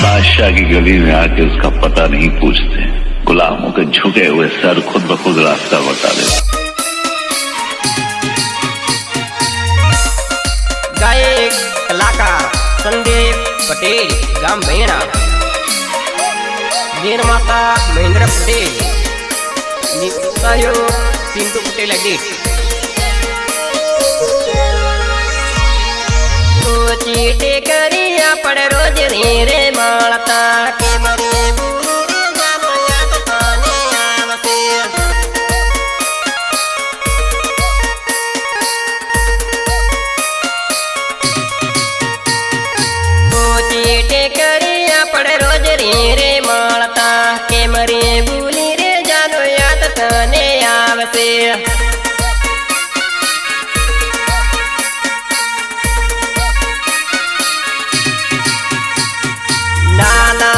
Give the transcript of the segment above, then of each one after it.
बादशाह की गली में आके उसका पता नहीं पूछते, गुलामों के झुके हुए सर खुद ब खुद रास्ता बता देते। गायक कलाकार संदीप पटेल गाम भेणा, निर्माता महेंद्र पटेल, सहयोग पिंटू पटेल एडिट। चीटे करिया पड़ रोज रे मालता के मरे मालता के मरे भूली रे जानो याद तने आवसे। नाना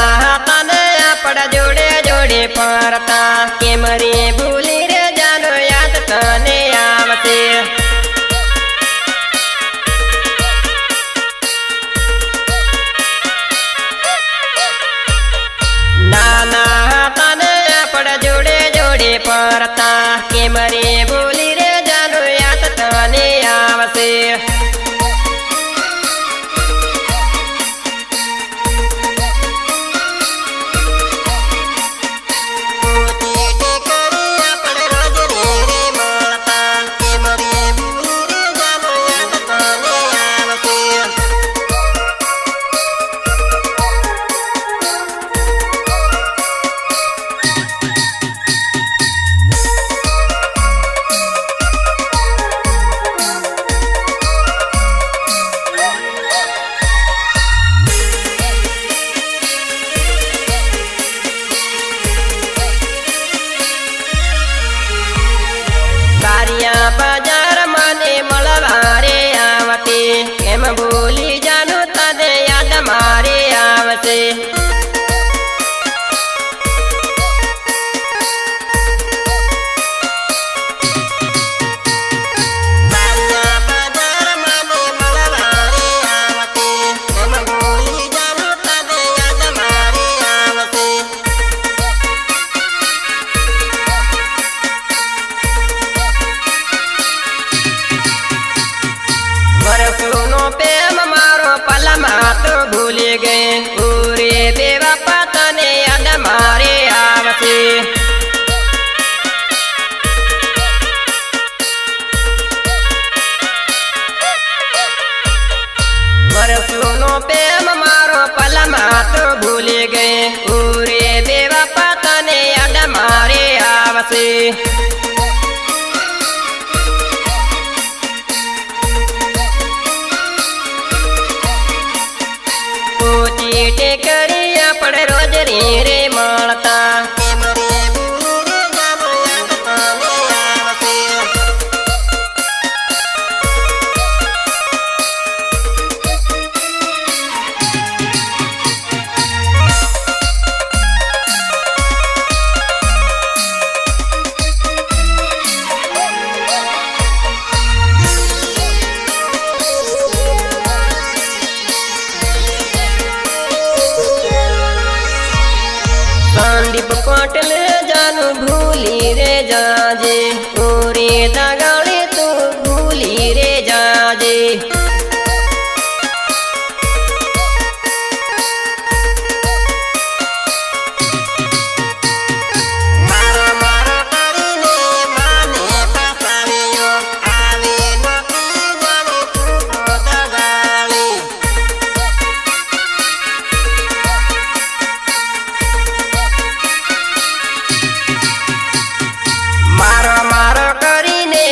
तने पड़ जोड़े जोड़े पारता के मरे भूली रे जानो याद तने आवसे। नाना तने पड़ जोड़े जोड़े परता के मरे बोली रे जानो याद तने आवसे। बाजार माने मलवारे आवते एम बोली जानो तने याद मारे आवते। तो भूले गए पूरे देवा पतने याद मारे आवते। सुनो प्रेम मारो पलमा तो भूले गए पूरे देवा पतने याद मारे आवते। चीटे करिया पड़ रोज रे मालता के मरे भूली रे जानो याद तने आवसे। संदीप पटेल जानू भूली रे जाजे पूरे दगाड़े तू भूली रे जाजे। मारो मारो करीने माने पसावियो आवे नती जाने तू दगाड़ी। मारो मारो करीने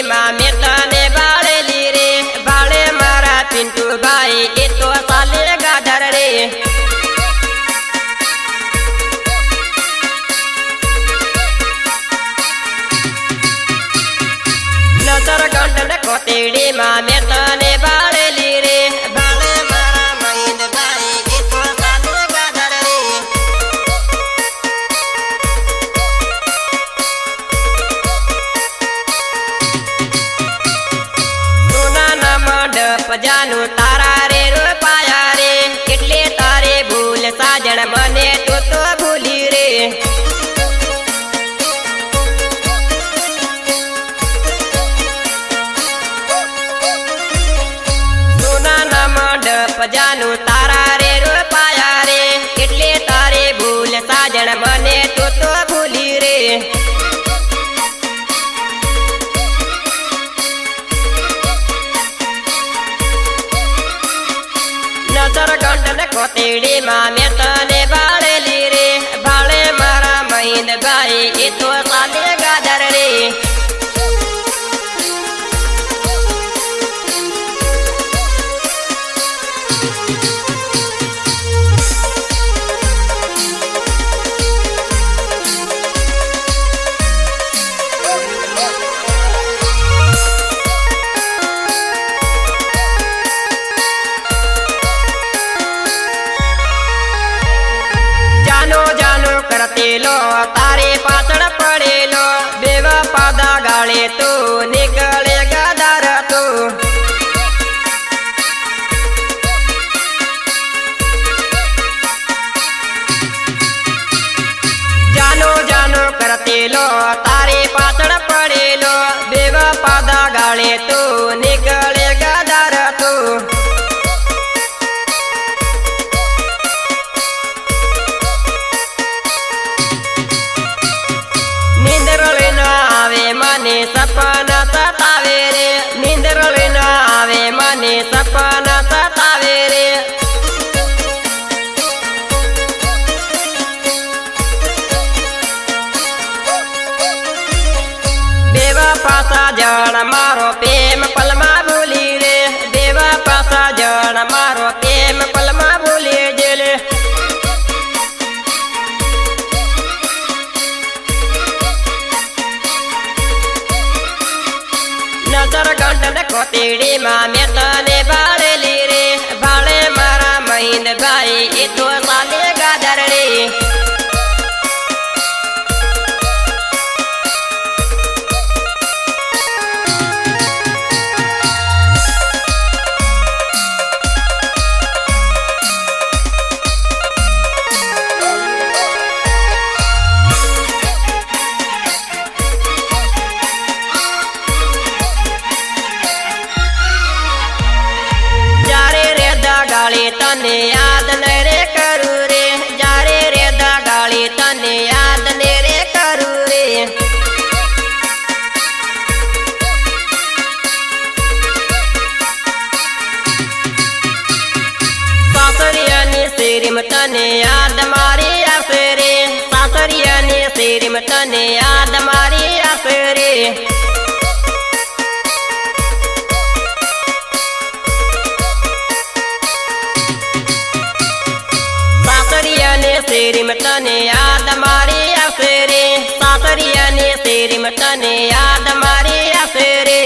કોતેડીમાં મેં તને બાળેલી રે બાળે મારા પિન્ટુભાઈ એ તો સાલે ગાધર રે નસરગંડ ને કોતેડીમાં મેં તને બાળેલી રે બાળે મારા મહિંદભાઈ એ તો સાલે ગાધર રે સોનાના મંડપ જાનું તારા રે રૂપાયા રે એટલે તારે ભૂલ સાજણ મને તું તો ભૂલી રે સોનાના મંડપ જાનું તારા રે રૂપાયા રે એટલે તારે ભૂલ સાજણ મને તું તો ભૂલી રે નસરગંડ ને કોતેડીમાં મેં તને બાળેલી રે બાળે મારા મહિંદભાઈ એ તો સાલે ગાધર રે જાનો જાનો કરતેલો તારે પાછળ પડેલો બેવા પાદા ગાળે તો નીકળે ગાદાર તો જાનો જાનો કરતેલો તારે પાછળ પડેલો બેવા પાદા ગાળે તો નીકળે ગાદાર તો નિંદરળી ન આવે મને સપના સતાવે રે નિંદરળી ન આવે મને સપના સતાવે રે બેવા પાસા જણ મારો પ્રેમ પલમાં ભૂલી રે બેવા પાસા જણ મારો પ્રેમ પલમાં ભૂલી જેલે નસરગંડ ને કોતેડીમાં મેં તને બાળેલી રે બાળે મારા મહિંદભાઈ એ તો સાલે ગાધર રે જારે રે દગાળી તને યાદ ન રે કરું રે જારે રે દગાળી તને યાદ ને રે કરું રે સાસરિયાની શેરીમ તને યાદ મારી આવશે રે સાસરિયાની શેરીમ તને યાદ મારી આવશે રે સાસરિયાની શેરીમ તને યાદ મારી આવશે રે સાસરિયાની શેરીમ તને યાદ મારી આવશે રે